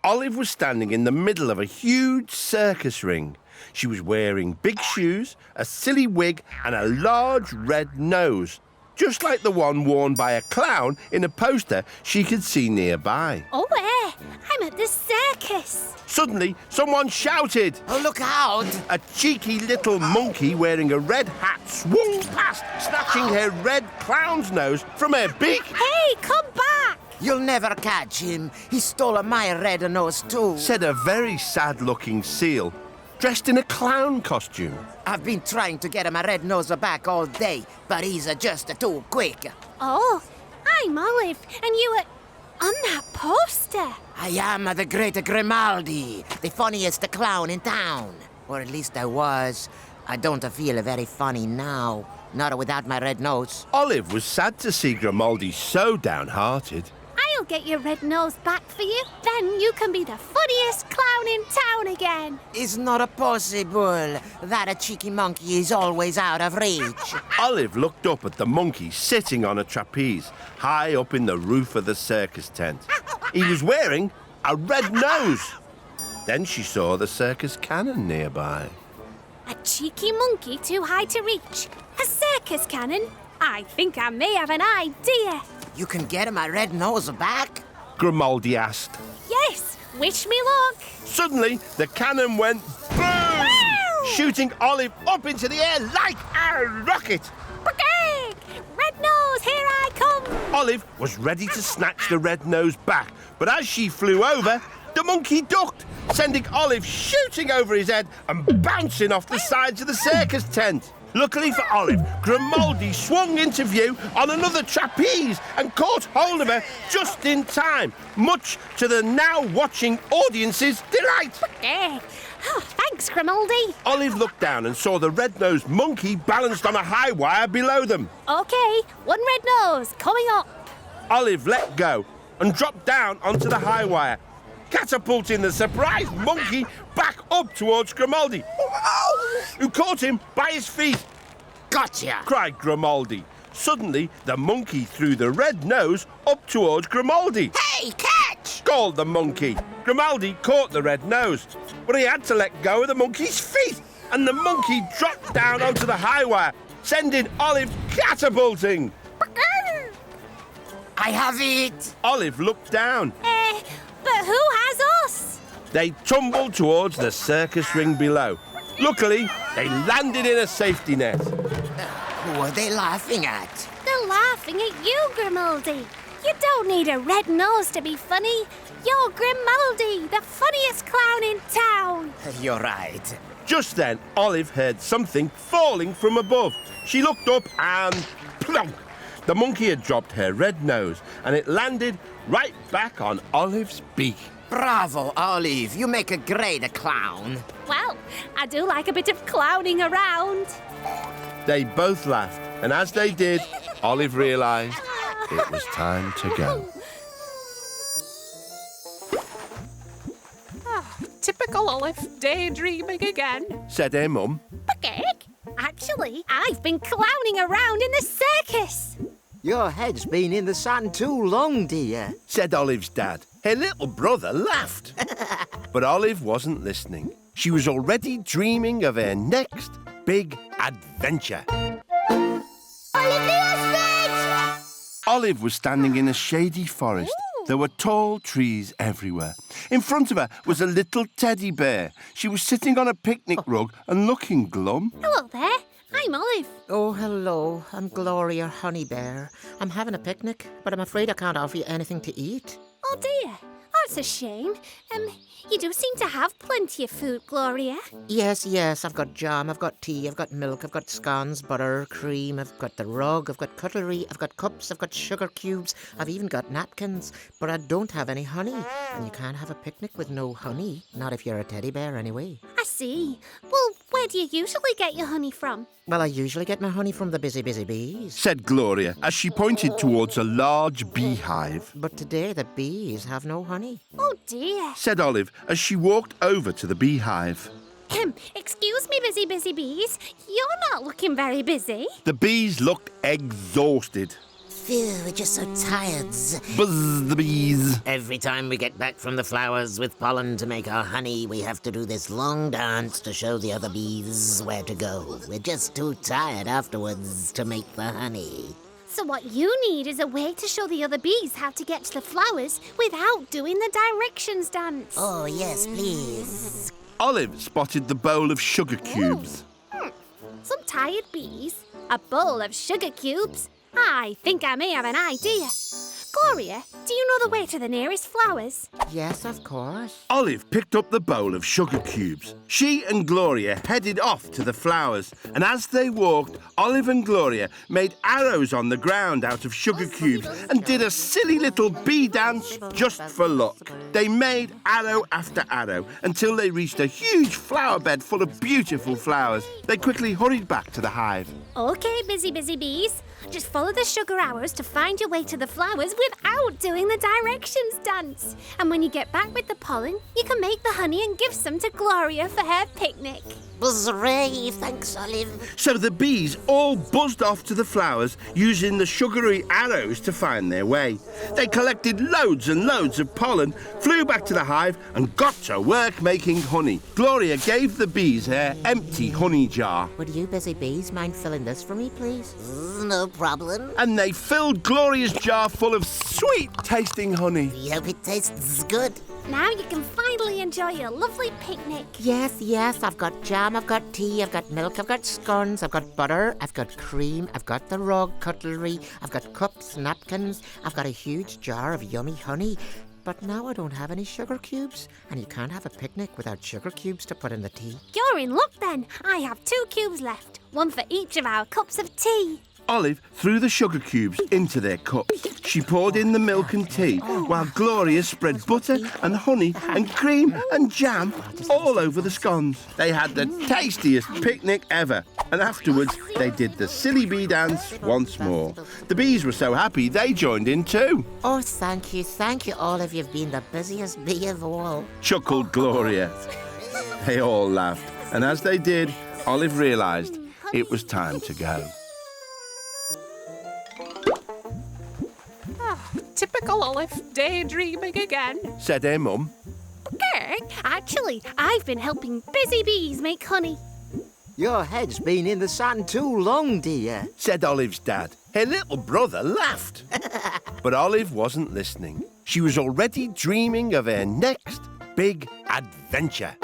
Olive was standing in the middle of a huge circus ring. She was wearing big shoes, a silly wig, and a large red nose, just like the one worn by a clown in a poster she could see nearby. Oh, I'm at the circus. Suddenly, someone shouted. Oh, look out! A cheeky little monkey wearing a red hat swung past, snatching her red clown's nose from her beak. Hey, come back! You'll never catch him. He stole my red nose too. Said a very sad-looking seal, dressed in a clown costume. I've been trying to get my red nose back all day, but he's just too quick. Oh, I'm Olive, and you were on that poster. I am the great Grimaldi, the funniest clown in town. Or at least I was. I don't feel very funny now, not without my red nose. Olive was sad to see Grimaldi so downhearted. I'll get your red nose back for you. Then you can be the funniest clown in town again. It's not possible. That cheeky monkey is always out of reach. Olive looked up at the monkey sitting on a trapeze, high up in the roof of the circus tent. He was wearing a red nose. Then she saw the circus cannon nearby. A cheeky monkey too high to reach. A circus cannon? I think I may have an idea. You can get my red nose back? Grimaldi asked. Yes, wish me luck. Suddenly, the cannon went boom, Wow! shooting Olive up into the air like a rocket. Bang! Red nose, here I come. Olive was ready to snatch the red nose back, but as she flew over, the monkey ducked, sending Olive shooting over his head and bouncing off the sides of the circus tent. Luckily for Olive, Grimaldi swung into view on another trapeze and caught hold of her just in time, much to the now watching audience's delight. Oh, thanks, Grimaldi. Olive looked down and saw the red-nosed monkey balanced on a high wire below them. Okay, one red nose coming up. Olive let go and dropped down onto the high wire, catapulting the surprised monkey back up towards Grimaldi, who caught him by his feet. Gotcha! Cried Grimaldi. Suddenly, the monkey threw the red nose up towards Grimaldi. Hey, catch! Called the monkey. Grimaldi caught the red nose, but he had to let go of the monkey's feet, and the monkey dropped down onto the high wire, sending Olive catapulting. I have it! Olive looked down. But who has us? They tumbled towards the circus ring below. Luckily, they landed in a safety net. Who are they laughing at? They're laughing at you, Grimaldi. You don't need a red nose to be funny. You're Grimaldi, the funniest clown in town. You're right. Just then, Olive heard something falling from above. She looked up and plonk! The monkey had dropped her red nose, and it landed right back on Olive's beak. Bravo, Olive. You make a great clown. Well, I do like a bit of clowning around. They both laughed, and as they did, Olive realised it was time to go. Typical Olive, daydreaming again. Said her mum. Pecking? Actually, I've been clowning around in the circus. Your head's been in the sun too long, dear. Said Olive's dad. Her little brother laughed. But Olive wasn't listening. She was already dreaming of her next big adventure. Olive the Ostrich! Olive was standing in a shady forest. There were tall trees everywhere. In front of her was a little teddy bear. She was sitting on a picnic rug and looking glum. Hello there. I'm Olive. Oh, hello. I'm Gloria Honey Bear. I'm having a picnic, but I'm afraid I can't offer you anything to eat. Oh dear, that's a shame. You do seem to have plenty of food, Gloria. Yes, I've got jam, I've got tea, I've got milk, I've got scones, butter, cream, I've got the rug, I've got cutlery, I've got cups, I've got sugar cubes, I've even got napkins, but I don't have any honey. And you can't have a picnic with no honey, not if you're a teddy bear anyway. I see. Well, where do you usually get your honey from? Well, I usually get my honey from the busy bees. Said Gloria as she pointed towards a large beehive. But today the bees have no honey. Oh dear. Said Olive as she walked over to the beehive. Excuse me, busy bees. You're not looking very busy. The bees looked exhausted. Phew, we're just so tired. Buzz the bees. Every time we get back from the flowers with pollen to make our honey, we have to do this long dance to show the other bees where to go. We're just too tired afterwards to make the honey. So what you need is a way to show the other bees how to get to the flowers without doing the directions dance. Oh, yes, please. Olive spotted the bowl of sugar cubes. Some tired bees, a bowl of sugar cubes. I think I may have an idea. Gloria, do you know the way to the nearest flowers? Yes, of course. Olive picked up the bowl of sugar cubes. She and Gloria headed off to the flowers, and as they walked, Olive and Gloria made arrows on the ground out of sugar cubes and did a silly little bee dance just for luck. They made arrow after arrow until they reached a huge flower bed full of beautiful flowers. They quickly hurried back to the hive. Okay, busy bees. Just follow the sugar arrows to find your way to the flowers without doing the directions dance. And when you get back with the pollen, you can make the honey and give some to Gloria for her picnic. Hooray, thanks, Olive. So the bees all buzzed off to the flowers using the sugary arrows to find their way. They collected loads and loads of pollen, flew back to the hive and got to work making honey. Gloria gave the bees her empty honey jar. Would you busy bees mind filling this for me, please? No problem. And they filled Gloria's jar full of sweet-tasting honey. We hope it tastes good. Now you can finally enjoy your lovely picnic. Yes, I've got jam, I've got tea, I've got milk, I've got scones, I've got butter, I've got cream, I've got the rug cutlery, I've got cups, napkins, I've got a huge jar of yummy honey. But now I don't have any sugar cubes, and you can't have a picnic without sugar cubes to put in the tea. You're in luck then. I have 2 cubes left, one for each of our cups of tea. Olive threw the sugar cubes into their cups. She poured in the milk and tea, while Gloria spread butter and honey and cream and jam all over the scones. They had the tastiest picnic ever, and afterwards they did the silly bee dance once more. The bees were so happy they joined in too. Oh, thank you, Olive. You've been the busiest bee of all. Chuckled Gloria. They all laughed, and as they did, Olive realised it was time to go. Typical Olive, daydreaming again. Said her mum. Okay, actually, I've been helping busy bees make honey. Your head's been in the sand too long, dear. Said Olive's dad. Her little brother laughed. But Olive wasn't listening. She was already dreaming of her next big adventure.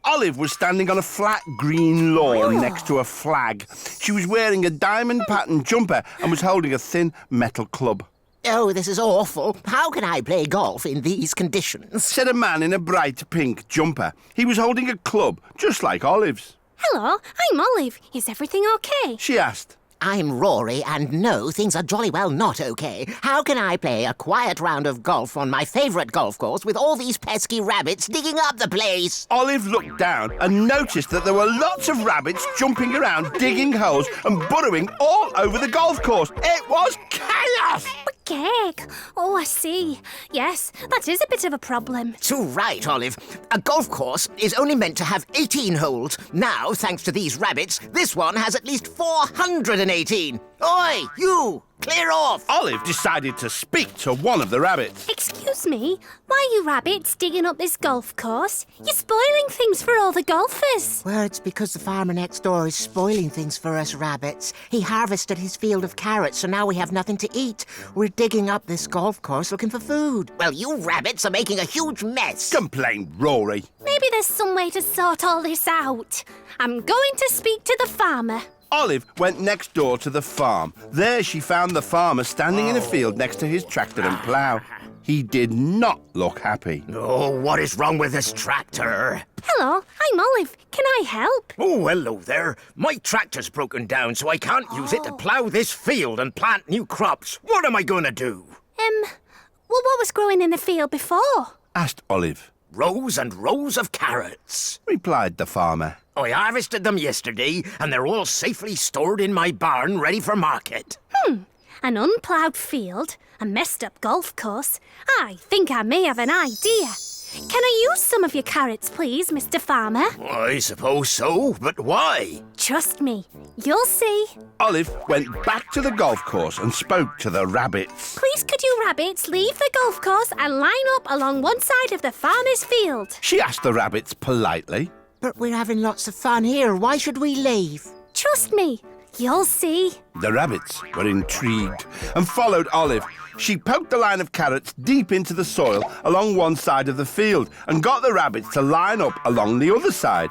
Olive was standing on a flat green lawn next to a flag. She was wearing a diamond-patterned jumper and was holding a thin metal club. Oh, this is awful. How can I play golf in these conditions? Said a man in a bright pink jumper. He was holding a club, just like Olive's. Hello, I'm Olive. Is everything okay? She asked. I'm Rory, and no, things are jolly well not okay. How can I play a quiet round of golf on my favourite golf course with all these pesky rabbits digging up the place? Olive looked down and noticed that there were lots of rabbits jumping around, digging holes and burrowing all over the golf course. It was chaos! Cake. Oh, I see. Yes, that is a bit of a problem. Too right, Olive. A golf course is only meant to have 18 holes. Now, thanks to these rabbits, this one has at least 418. Oi, you! Clear off! Olive decided to speak to one of the rabbits. Excuse me, why are you rabbits digging up this golf course? You're spoiling things for all the golfers. Well, it's because the farmer next door is spoiling things for us rabbits. He harvested his field of carrots, so now we have nothing to eat. We're digging up this golf course looking for food. Well, you rabbits are making a huge mess. Complained Rory. Maybe there's some way to sort all this out. I'm going to speak to the farmer. Olive went next door to the farm. There she found the farmer standing in a field next to his tractor and plough. He did not look happy. Oh, what is wrong with this tractor? Hello, I'm Olive. Can I help? Oh, hello there. My tractor's broken down, so I can't use it to plough this field and plant new crops. What am I going to do? Well, what was growing in the field before? Asked Olive. Rows and rows of carrots, replied the farmer. I harvested them yesterday, and they're all safely stored in my barn, ready for market. An unploughed field, a messed up golf course. I think I may have an idea. Can I use some of your carrots, please, Mr. Farmer? I suppose so, but why? Trust me, you'll see. Olive went back to the golf course and spoke to the rabbits. Please could you rabbits leave the golf course and line up along one side of the farmer's field? She asked the rabbits politely. But we're having lots of fun here. Why should we leave? Trust me, you'll see. The rabbits were intrigued and followed Olive. She poked the line of carrots deep into the soil along one side of the field and got the rabbits to line up along the other side.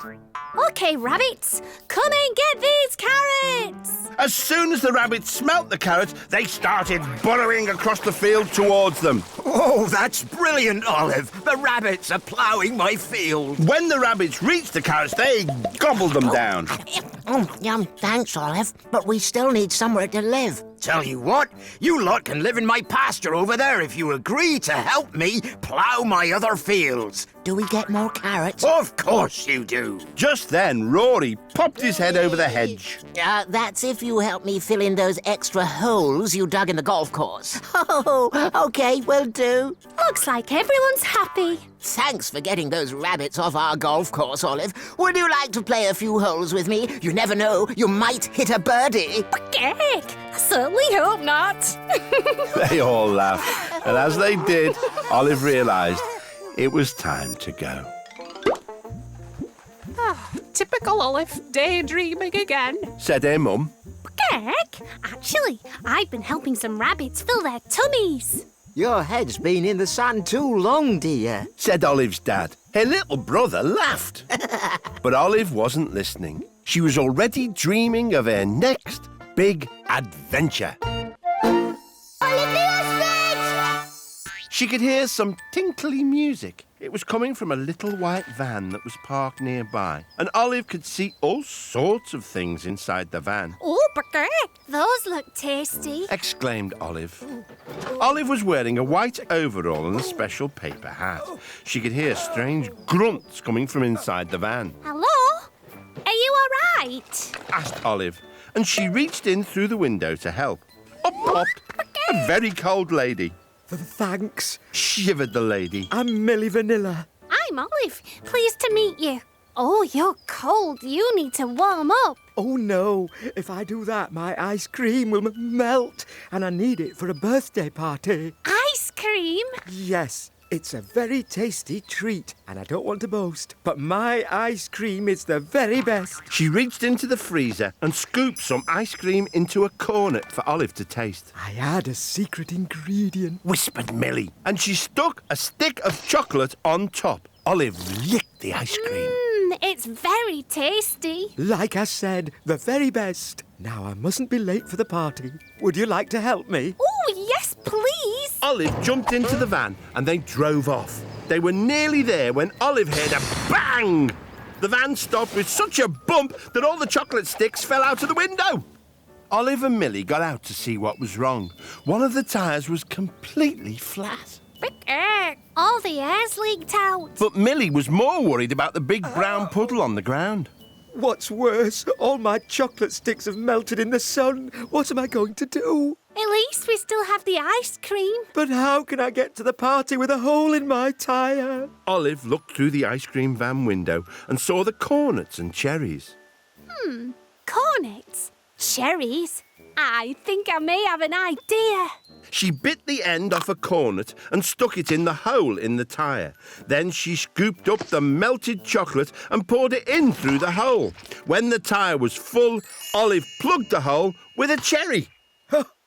Okay, rabbits, come and get these carrots! As soon as the rabbits smelt the carrots, they started burrowing across the field towards them. Oh, that's brilliant, Olive. The rabbits are ploughing my field. When the rabbits reached the carrots, they gobbled them down. Yum, thanks, Olive. But we still need somewhere to live. Tell you what, you lot can live in my pasture over there if you agree to help me plough my other fields. Do we get more carrots? Of course you do. Just then, Rory popped his head over the hedge. That's if you help me fill in those extra holes you dug in the golf course. Oh, okay, will do. Looks like everyone's happy. Thanks for getting those rabbits off our golf course, Olive. Would you like to play a few holes with me? You never know, you might hit a birdie. Heck, I certainly hope not. They all laughed, and as they did, Olive realised it was time to go. Typical Olive, daydreaming again. Said her mum. Heck, actually, I've been helping some rabbits fill their tummies. Your head's been in the sun too long, dear. Said Olive's dad. Her little brother laughed. But Olive wasn't listening. She was already dreaming of her next big adventure. She could hear some tinkly music. It was coming from a little white van that was parked nearby, and Olive could see all sorts of things inside the van. Oh, those look tasty. Exclaimed Olive. Olive was wearing a white overall and a special paper hat. She could hear strange grunts coming from inside the van. Hello? Are you all right? Asked Olive, and she reached in through the window to help. Up popped a very cold lady. Thanks. Shivered the lady. I'm Millie Vanilla. I'm Olive. Pleased to meet you. Oh, you're cold. You need to warm up. Oh no, if I do that, my ice cream will melt, and I need it for a birthday party. Ice cream? Yes, it's a very tasty treat, and I don't want to boast, but my ice cream is the very best. She reached into the freezer and scooped some ice cream into a cornet for Olive to taste. I add a secret ingredient. Whispered Millie. And she stuck a stick of chocolate on top. Olive licked the ice cream. It's very tasty. Like I said, the very best. Now I mustn't be late for the party. Would you like to help me? Oh, yes, please. Olive jumped into the van and they drove off. They were nearly there when Olive heard a bang. The van stopped with such a bump that all the chocolate sticks fell out of the window. Olive and Millie got out to see what was wrong. One of the tyres was completely flat. All the air's leaked out. But Millie was more worried about the big brown puddle on the ground. What's worse, all my chocolate sticks have melted in the sun. What am I going to do? At least we still have the ice cream. But how can I get to the party with a hole in my tyre? Olive looked through the ice cream van window and saw the cornets and cherries. Cornets? Cherries? I think I may have an idea. She bit the end off a cornet and stuck it in the hole in the tyre. Then she scooped up the melted chocolate and poured it in through the hole. When the tyre was full, Olive plugged the hole with a cherry.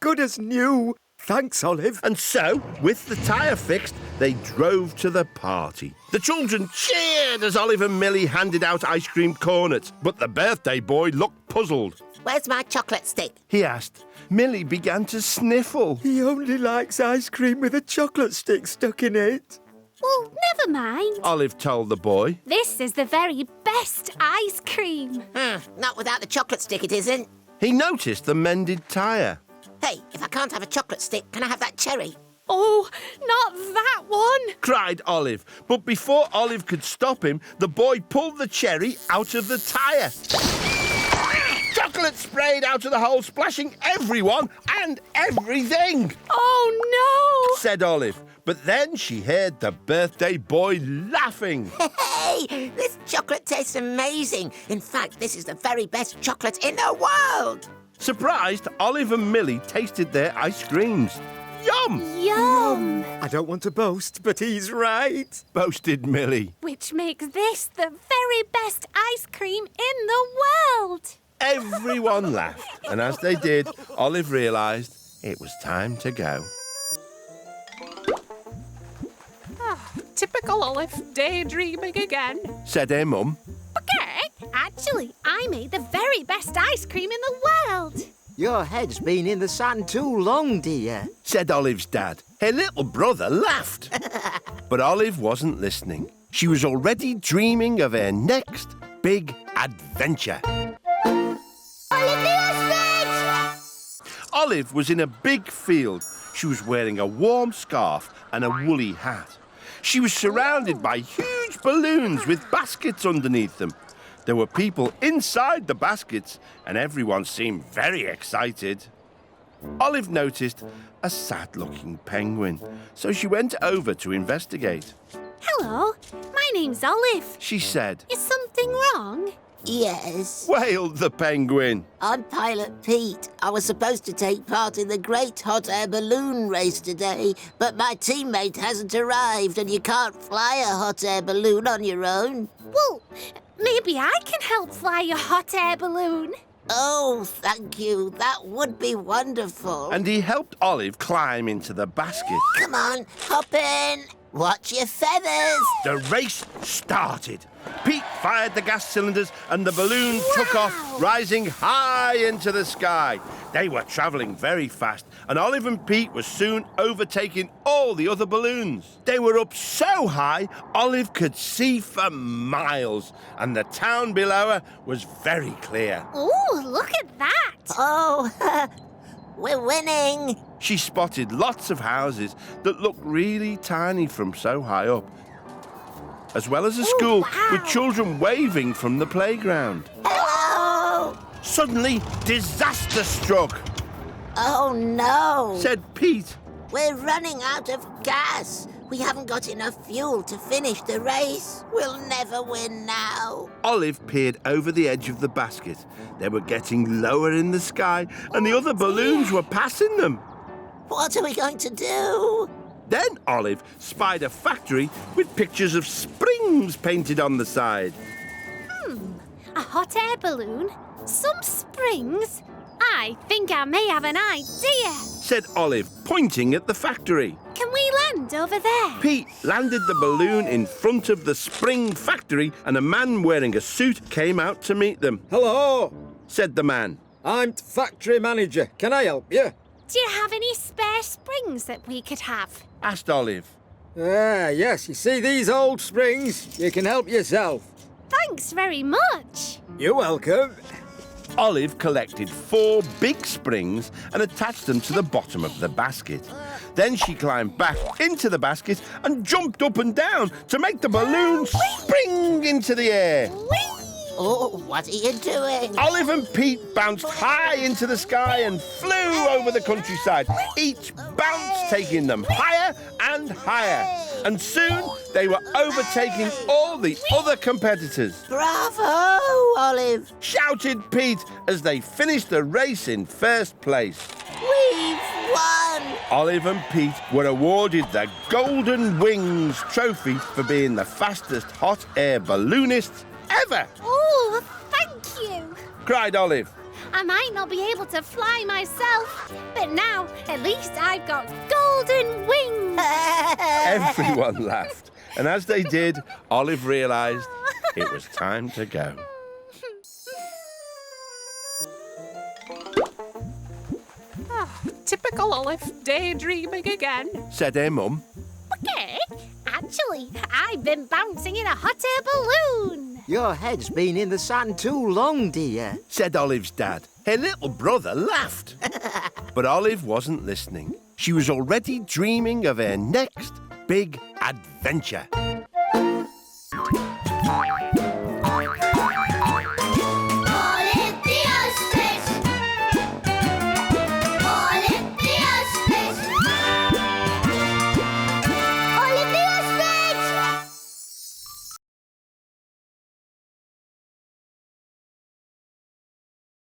Good as new. Thanks, Olive. And so, with the tyre fixed, they drove to the party. The children cheered as Olive and Millie handed out ice cream cornets, but the birthday boy looked puzzled. Where's my chocolate stick? He asked. Millie began to sniffle. He only likes ice cream with a chocolate stick stuck in it. Well, never mind. Olive told the boy. This is the very best ice cream. Not without the chocolate stick, it isn't. He noticed the mended tyre. Hey, if I can't have a chocolate stick, can I have that cherry? Oh, not that one. Cried Olive. But before Olive could stop him, the boy pulled the cherry out of the tyre. Chocolate sprayed out of the hole, splashing everyone and everything, Oh, no. said Olive. But then she heard the birthday boy laughing. Hey, this chocolate tastes amazing. In fact, this is the very best chocolate in the world. Surprised, Olive and Millie tasted their ice creams. Yum! Yum! I don't want to boast, but he's right. Boasted Millie. Which makes this the very best ice cream in the world. Everyone laughed, and as they did, Olive realised it was time to go. Typical Olive, daydreaming again. Said her mum. Okay, actually, I made the very best ice cream in the world. Your head's been in the sand too long, dear. Said Olive's dad. Her little brother laughed. But Olive wasn't listening. She was already dreaming of her next big adventure. Olive the Ostrich! Olive was in a big field. She was wearing a warm scarf and a woolly hat. She was surrounded by huge balloons with baskets underneath them. There were people inside the baskets, and everyone seemed very excited. Olive noticed a sad-looking penguin, so she went over to investigate. Hello, my name's Olive. She said, Is something wrong? Yes. wailed the penguin. I'm Pilot Pete. I was supposed to take part in the Great Hot Air Balloon Race today, but my teammate hasn't arrived and you can't fly a hot air balloon on your own. Well, maybe I can help fly your hot air balloon. Oh, thank you. That would be wonderful. And he helped Olive climb into the basket. Come on, hop in. Watch your feathers. The race started. Pete fired the gas cylinders and the balloon took off, rising high into the sky. They were travelling very fast, and Olive and Pete were soon overtaking all the other balloons. They were up so high, Olive could see for miles, and the town below her was very clear. Ooh, look at that. Oh, we're winning. She spotted lots of houses that looked really tiny from so high up, as well as a school wow. with children waving from the playground. Hello. Suddenly, disaster struck, Oh, no. said Pete. We're running out of gas. We haven't got enough fuel to finish the race. We'll never win now. Olive peered over the edge of the basket. They were getting lower in the sky, and the other balloons were passing them. What are we going to do? Then Olive spied a factory with pictures of springs painted on the side. A hot air balloon? Some springs? I think I may have an idea. Said Olive, pointing at the factory. Can we land over there? Pete landed the balloon in front of the spring factory, and a man wearing a suit came out to meet them. Hello, Said the man. I'm factory manager. Can I help you? Do you have any spare springs that we could have? Asked Olive. Yes, you see these old springs? You can help yourself. Thanks very much. You're welcome. Olive collected 4 big springs and attached them to the bottom of the basket. Then she climbed back into the basket and jumped up and down to make the balloon spring into the air. Oh, what are you doing? Olive and Pete bounced high into the sky and flew over the countryside, each bounce taking them higher and higher. And soon they were overtaking all the other competitors. Bravo, Olive. Shouted Pete as they finished the race in first place. We've won. Olive and Pete were awarded the Golden Wings trophy for being the fastest hot air balloonists ever, Oh, thank you. cried Olive. I might not be able to fly myself, but now at least I've got golden wings. Everyone laughed, and as they did, Olive realised it was time to go. Typical Olive, daydreaming again. Said her mum. Okay, actually, I've been bouncing in a hot air balloon. Your head's been in the sand too long, dear. Said Olive's dad. Her little brother laughed. But Olive wasn't listening. She was already dreaming of her next big adventure.